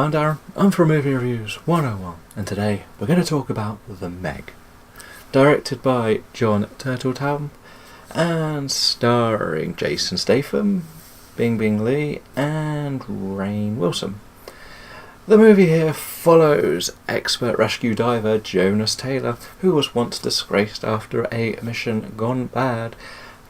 I'm Darren, I'm from Movie Reviews 101, and today we're going to talk about The Meg. Directed by John Turteltaub, and starring Jason Statham, Bingbing Lee, and Rainn Wilson. The movie here follows expert rescue diver Jonas Taylor, who was once disgraced after a mission gone bad,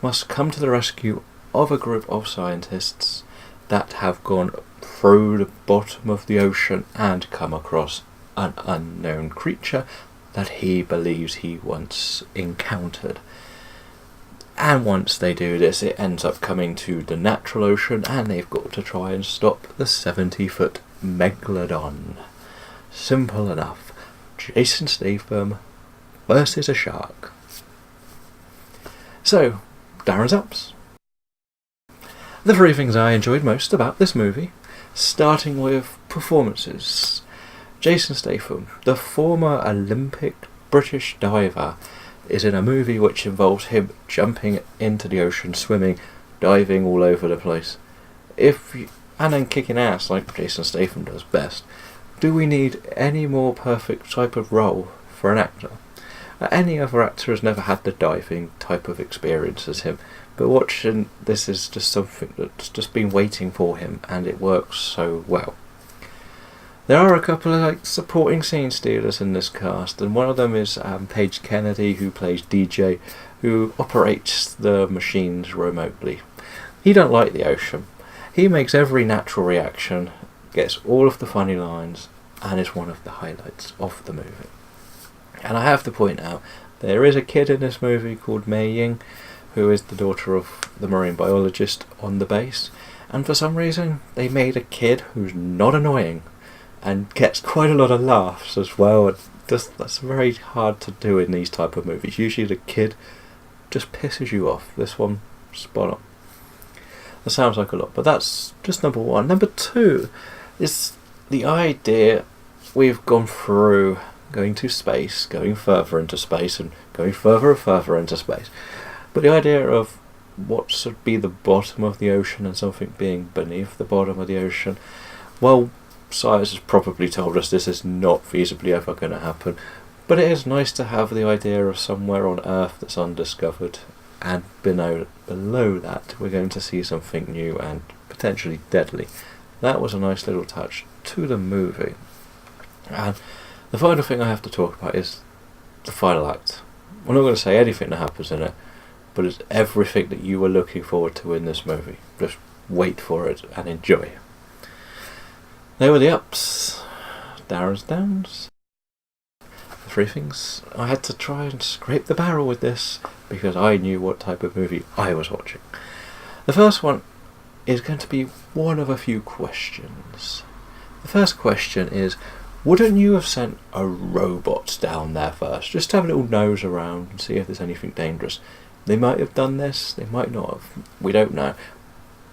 must come to the rescue of a group of scientists that have gone through the bottom of the ocean and come across an unknown creature that he believes he once encountered. And once they do this, it ends up coming to the natural ocean, and they've got to try and stop the 70-foot Megalodon. Simple enough. Jason Statham versus a shark. So, Darren's Ups. The three things I enjoyed most about this movie, starting with performances. Jason Statham, the former Olympic British diver, is in a movie which involves him jumping into the ocean, swimming, diving all over the place. And then kicking ass like Jason Statham does best. Do we need any more perfect type of role for an actor? Any other actor has never had the diving type of experience as him, but watching this is just something that's just been waiting for him, and it works so well. There are a couple of supporting scene stealers in this cast, and one of them is Paige Kennedy, who plays DJ, who operates the machines remotely. He don't like the ocean. He makes every natural reaction, gets all of the funny lines, and is one of the highlights of the movie. And I have to point out, there is a kid in this movie called Mei Ying, who is the daughter of the marine biologist on the base, and for some reason they made a kid who's not annoying and gets quite a lot of laughs as well. That's very hard to do in these type of movies. Usually the kid just pisses you off. This one, spot on. That sounds like a lot, but that's just number one. Number two is the idea we've gone through going to space, going further into space, and going further and further into space. But the idea of what should be the bottom of the ocean and something being beneath the bottom of the ocean, well, science has probably told us this is not feasibly ever going to happen, but it is nice to have the idea of somewhere on Earth that's undiscovered, and below that we're going to see something new and potentially deadly. That was a nice little touch to the movie. And the final thing I have to talk about is the final act. I'm not going to say anything that happens in it, but it's everything that you were looking forward to in this movie. Just wait for it and enjoy. They were the ups, Darren's downs. The three things I had to try and scrape the barrel with this because I knew what type of movie I was watching. The first one is going to be one of a few questions. The first question is, wouldn't you have sent a robot down there first, just to have a little nose around and see if there's anything dangerous? They might have done this, they might not have, we don't know.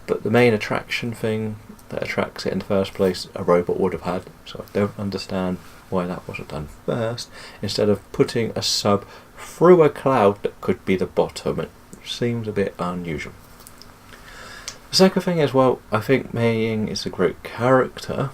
But the main attraction thing that attracts it in the first place, a robot would have had, so I don't understand why that wasn't done first, instead of putting a sub through a cloud that could be the bottom. It seems a bit unusual. The second thing is, well, I think Mei Ying is a great character.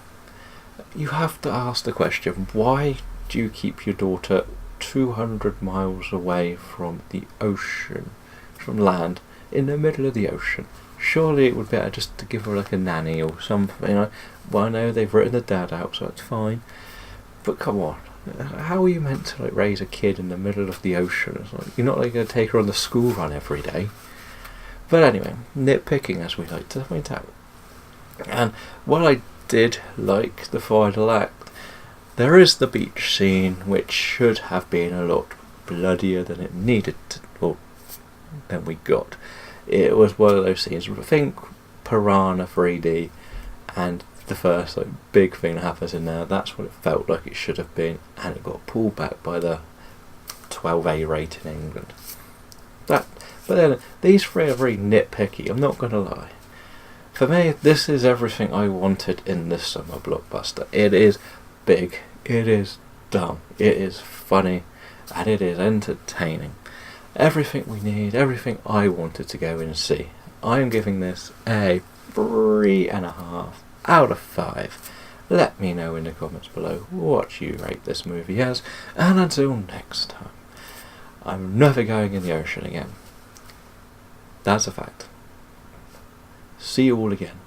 You have to ask the question, why do you keep your daughter 200 miles away from the ocean, from land, in the middle of the ocean? Surely it would be better just to give her like a nanny or something. Well, I know they've written the dad out, so that's fine. But come on, how are you meant to raise a kid in the middle of the ocean? You're not going to take her on the school run every day. But anyway, nitpicking as we like to point out. And while I did like the final act, there is the beach scene which should have been a lot bloodier than it needed to, or than we got. It was one of those scenes where I think Piranha 3D and the first big thing that happens in there, that's what it felt like it should have been, and it got pulled back by the 12A rate in England. But then these three are very nitpicky, I'm not going to lie. For me, this is everything I wanted in this summer blockbuster. It is big, it is dumb, it is funny, and it is entertaining. Everything we need, everything I wanted to go and see. I am giving this a 3.5 out of 5. Let me know in the comments below what you rate this movie as, and until next time, I'm never going in the ocean again. That's a fact. See you all again.